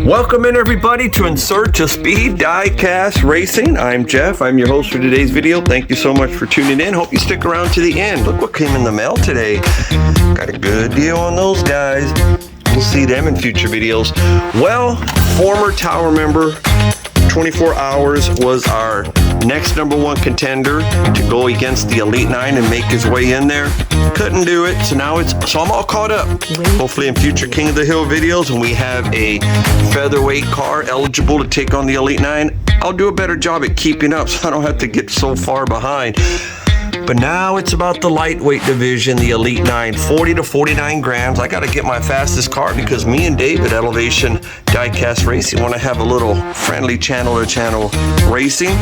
Welcome in everybody to In Search of Speed Diecast Racing. I'm Jeff. I'm your host for today's video. Thank you so much for tuning in. Hope you stick around to the end. Look what came in the mail today. Got a good deal on those guys. We'll see them in future videos. Well, former Tower member 24 Hours was our next #1 contender to go against the Elite 9 and make his way in there. Couldn't do it, so I'm all caught up. Hopefully in future King of the Hill videos, when we have a featherweight car eligible to take on the Elite 9, I'll do a better job at keeping up so I don't have to get so far behind. But now it's about the lightweight division, the Elite 9, 40 to 49 grams. I got to get my fastest car because me and David at Elevation Diecast Racing want to have a little friendly channel-to-channel racing.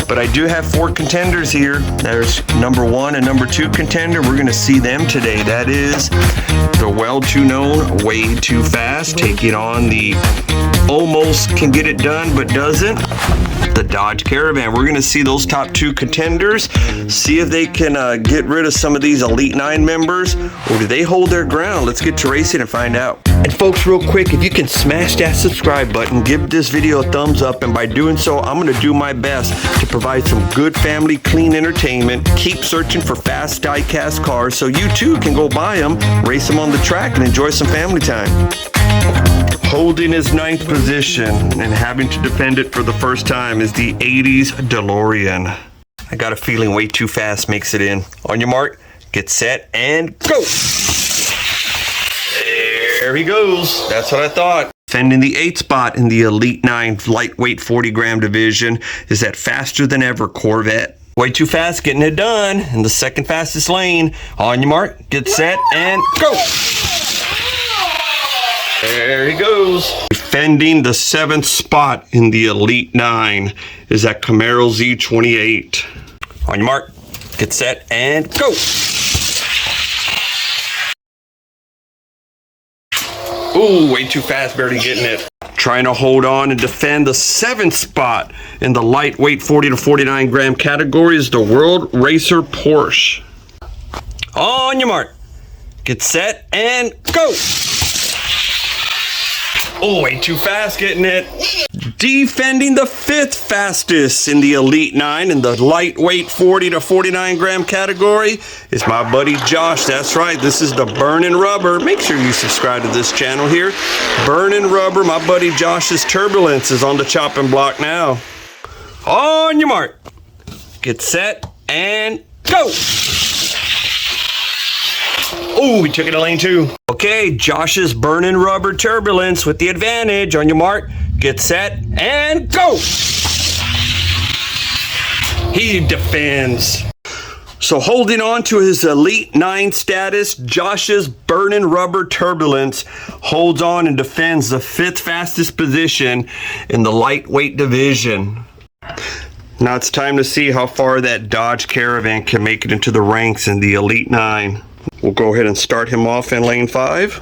But I do have 4 contenders here. There's #1 and #2 contender. We're going to see them today. That is the well-to-known Way Too Fast taking on the almost can get it done but doesn't, the Dodge Caravan. We're going to see those top 2 contenders, see if they can get rid of some of these Elite 9 members, or do they hold their ground? Let's get to racing and find out. And folks, real quick, if you can smash that subscribe button, give this video a thumbs up, and by doing so, I'm going to do my best to provide some good family clean entertainment. Keep searching for fast diecast cars so you too can go buy them, race them on the track, and enjoy some family time. Holding his 9th position and having to defend it for the first time is the 80s DeLorean. I got a feeling Way Too Fast makes it in. On your mark, get set, and go! There he goes. That's what I thought. Defending the 8th spot in the Elite 9 lightweight 40-gram division is that faster than ever Corvette. Way Too Fast getting it done in the 2nd fastest lane. On your mark, get set, and go! There he goes. Defending the 7th spot in the Elite 9 is that Camaro Z28. On your mark, get set, and go! Ooh, Way Too Fast, barely getting it. Trying to hold on and defend the 7th spot in the lightweight 40 to 49 gram category is the World Racer Porsche. On your mark, get set, and go! Oh, Way Too Fast getting it. Defending the 5th fastest in the Elite 9 in the lightweight 40 to 49 gram category is my buddy Josh. That's right, this is the Burnin' Rubber. Make sure you subscribe to this channel here. Burnin' Rubber, my buddy Josh's Turbulence is on the chopping block now. On your mark, get set, and go! Oh, we took it to lane 2. Okay, Josh's Burnin' Rubber Turbulence with the advantage. On your mark, get set, and go! He defends. So holding on to his Elite 9 status, Josh's Burnin' Rubber Turbulence holds on and defends the 5th fastest position in the lightweight division. Now it's time to see how far that Dodge Caravan can make it into the ranks in the Elite 9. We'll go ahead and start him off in lane 5.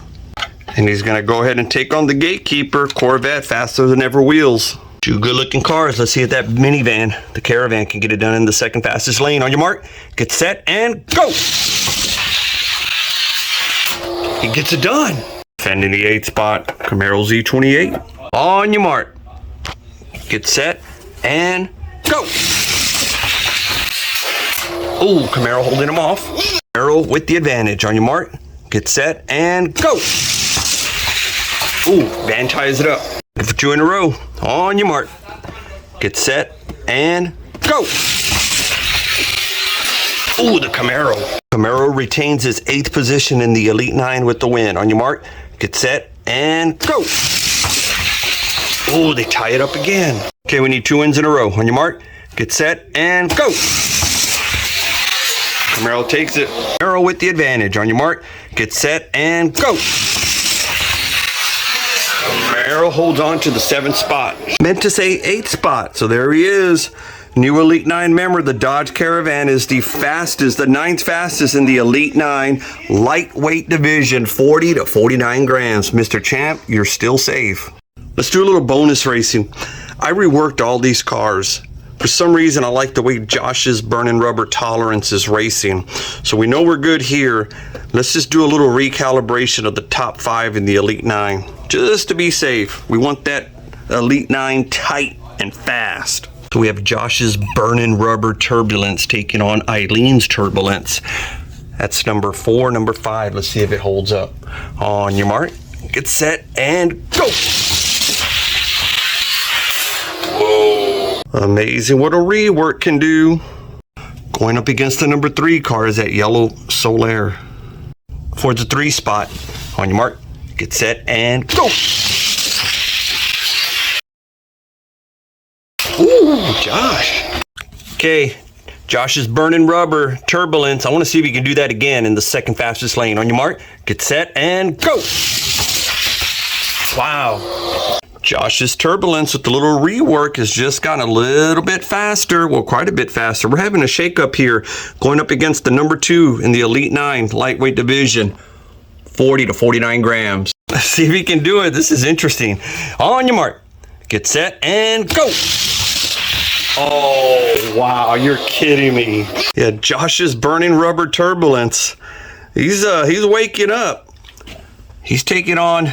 And he's going to go ahead and take on the gatekeeper, Corvette, faster than ever wheels. 2 good-looking cars. Let's see if that minivan, the Caravan, can get it done in the 2nd fastest lane. On your mark, get set, and go! He gets it done. Defending the 8th spot, Camaro Z28. On your mark, get set, and go! Oh, Camaro holding him off. Camaro with the advantage. On your mark, get set, and go! Ooh, Van ties it up. Good for 2 in a row. On your mark, get set, and go! Ooh, the Camaro. Camaro retains his 8th position in the Elite 9 with the win. On your mark, get set, and go! Ooh, they tie it up again. Okay, we need 2 wins in a row. On your mark, get set, and go! Camaro takes it. Camaro with the advantage. On your mark, get set, and go! Camaro holds on to the 7th spot. Meant to say 8th spot, so there he is. New Elite 9 member, the Dodge Caravan is the fastest, the 9th fastest in the Elite 9 lightweight division, 40 to 49 grams. Mr. Champ, you're still safe. Let's do a little bonus racing. I reworked all these cars. For some reason, I like the way Josh's Burnin' Rubber Tolerance is racing. So we know we're good here. Let's just do a little recalibration of the top 5 in the Elite 9. just to be safe. We want that Elite 9 tight and fast. So we have Josh's Burning Rubber Turbulence taking on Eileen's Turbulence. That's number 4, number 5. Let's see if it holds up. On your mark, get set, and go! Whoa. Amazing what a rework can do. Going up against the number 3 car is that Yellow Solaire. For the 3 spot, on your mark, get set, and go! Ooh, Josh. Okay, Josh's Burning Rubber Turbulence. I want to see if you can do that again in the second fastest lane. On your mark, get set, and go! Wow. Josh's Turbulence with the little rework has just gotten a little bit faster. Well, quite a bit faster. We're having a shakeup here, going up against the number 2 in the Elite 9 lightweight division. 40 to 49 grams. Let's see if he can do it. This is interesting. On your mark, get set, and go! Oh, wow, you're kidding me. Yeah, Josh's Burning Rubber Turbulence. He's waking up. He's taking on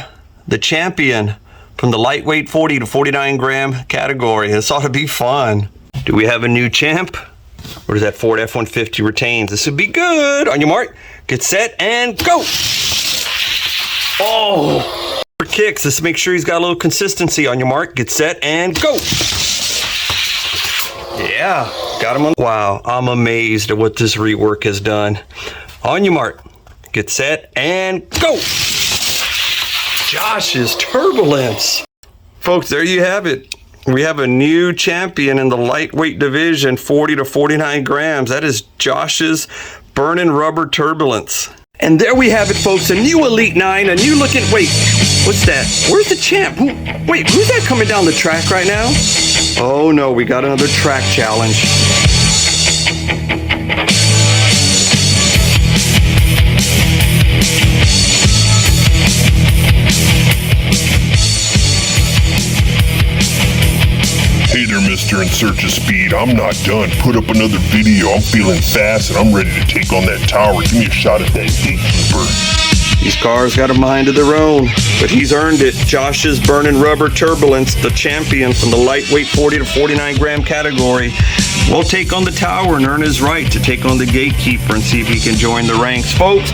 the champion from the lightweight 40 to 49 gram category. This ought to be fun. Do we have a new champ? Or does that Ford F-150 retains? This would be good. On your mark, get set, and go! Oh, for kicks. Let's make sure he's got a little consistency. On your mark, get set, and go! Yeah, got him on. Wow, I'm amazed at what this rework has done. On your mark, get set, and go! Josh's Turbulence. Folks, there you have it. We have a new champion in the lightweight division, 40 to 49 grams. That is Josh's Burning Rubber Turbulence. And there we have it, folks. A new Elite 9, a new looking... Wait, what's that? Where's the champ? Wait, who's that coming down the track right now? Oh no, we got another track challenge. Hey there, Mr. In Search of Speed. I'm not done. Put up another video. I'm feeling fast and I'm ready to take on that tower. Give me a shot at that gatekeeper. These cars got a mind of their own, but he's earned it. Josh's Burning Rubber Turbulence, the champion from the lightweight 40 to 49 gram category, will take on the tower and earn his right to take on the gatekeeper and see if he can join the ranks. Folks,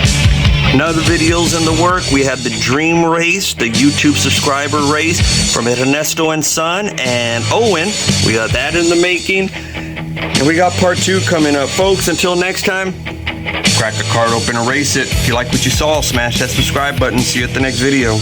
another videos in the work. We have the Dream Race, the YouTube subscriber race from Ernesto and Son and Owen. We got that in the making. And we got part 2 coming up. Folks, until next time, crack a card open and race it. If you like what you saw, smash that subscribe button. See you at the next video.